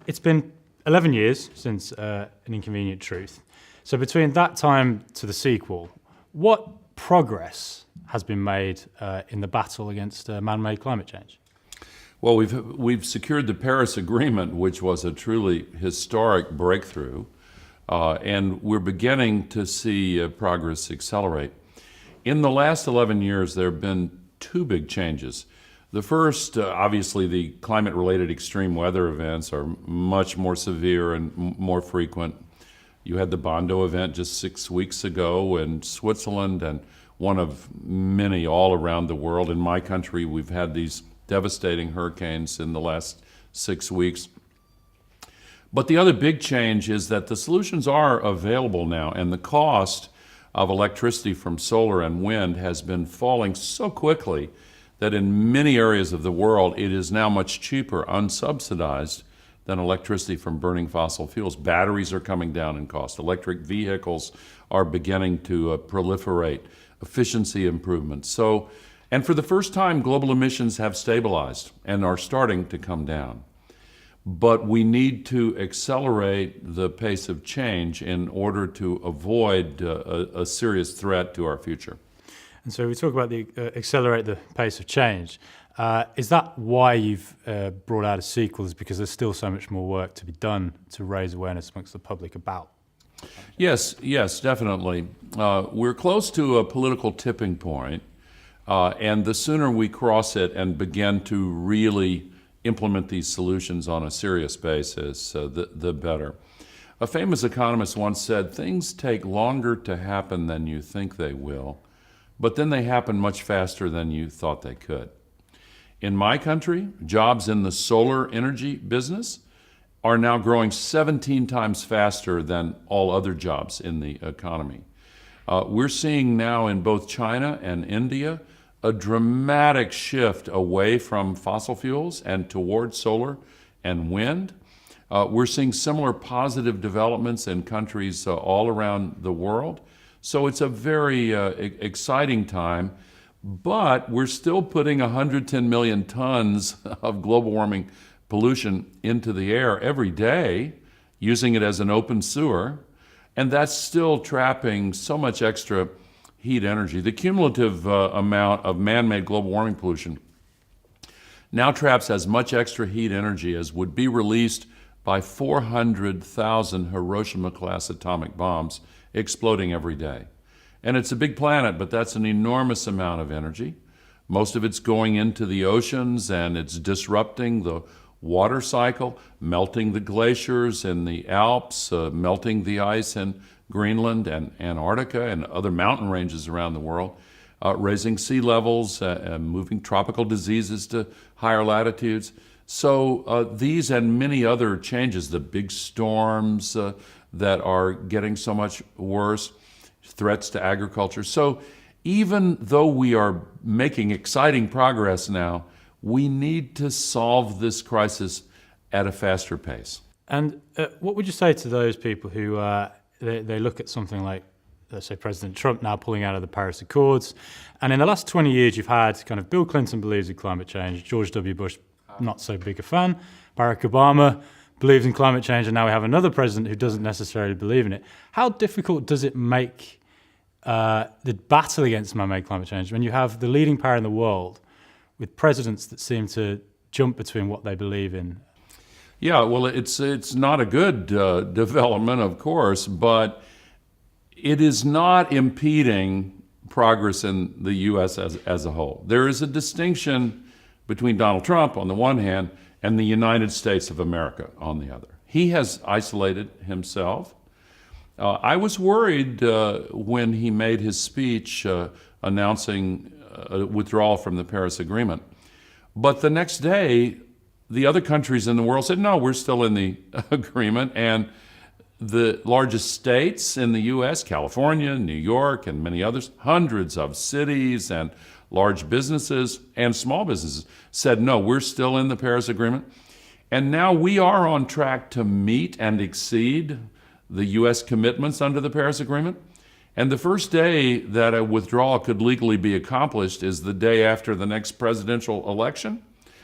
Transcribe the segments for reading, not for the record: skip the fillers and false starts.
it's been 11 years since An Inconvenient Truth. So between that time to the sequel, what progress has been made in the battle against man-made climate change? Well, we've secured the Paris Agreement, which was a truly historic breakthrough, and we're beginning to see progress accelerate. In the last 11 years, there have been two big changes. The first, obviously, the climate-related extreme weather events are much more severe and more frequent. You had the Bondo event just 6 weeks ago in Switzerland, and one of many all around the world. In my country, we've had these devastating hurricanes in the last 6 weeks. But the other big change is that the solutions are available now, and the cost of electricity from solar and wind has been falling so quickly that in many areas of the world, it is now much cheaper, unsubsidized, than electricity from burning fossil fuels. Batteries are coming down in cost. Electric vehicles are beginning to proliferate. Efficiency improvements. And for the first time, global emissions have stabilized and are starting to come down. But we need to accelerate the pace of change in order to avoid a serious threat to our future. And so we talk about the accelerate the pace of change. Is that why you've brought out a sequel? Is because there's still so much more work to be done to raise awareness amongst the public about? Yes, definitely. We're close to a political tipping point, and the sooner we cross it and begin to really implement these solutions on a serious basis, the better. A famous economist once said, "Things take longer to happen than you think they will, but then they happen much faster than you thought they could." In my country, jobs in the solar energy business are now growing 17 times faster than all other jobs in the economy. We're seeing now in both China and India a dramatic shift away from fossil fuels and towards solar and wind. We're seeing similar positive developments in countries all around the world. So it's a very exciting time, but we're still putting 110 million tons of global warming pollution into the air every day, using it as an open sewer, and that's still trapping so much extra heat energy. The cumulative amount of man-made global warming pollution now traps as much extra heat energy as would be released by 400,000 Hiroshima-class atomic bombs exploding every day. And it's a big planet, but that's an enormous amount of energy. Most of it's going into the oceans, and it's disrupting the water cycle, melting the glaciers in the Alps, melting the ice in Greenland and Antarctica and other mountain ranges around the world, raising sea levels, moving tropical diseases to higher latitudes. So these and many other changes, the big storms that are getting so much worse, threats to agriculture. So even though we are making exciting progress now, we need to solve this crisis at a faster pace. And what would you say to those people who they look at something like, let's say, President Trump now pulling out of the Paris Accords, and in the last 20 years you've had kind of Bill Clinton believes in climate change, George W. Bush not so big a fan, Barack Obama believes in climate change, and now we have another president who doesn't necessarily believe in it. How difficult does it make the battle against man-made climate change when you have the leading power in the world with presidents that seem to jump between what they believe in? Yeah, well, it's not a good development, of course, but it is not impeding progress in the U.S. as a whole. There is a distinction between Donald Trump on the one hand and the United States of America on the other. He has isolated himself. I was worried when he made his speech announcing withdrawal from the Paris Agreement. But the next day, the other countries in the world said, no, we're still in the agreement. And the largest states in the U.S., California, New York, and many others, hundreds of cities and large businesses and small businesses said, no, we're still in the Paris Agreement. And now we are on track to meet and exceed the U.S. commitments under the Paris Agreement. And the first day that a withdrawal could legally be accomplished is the day after the next presidential election.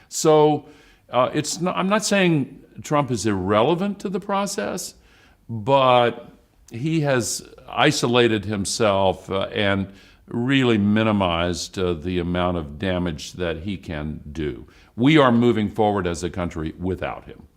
So It's not, I'm not saying Trump is irrelevant to the process, but he has isolated himself and really minimized the amount of damage that he can do. We are moving forward as a country without him.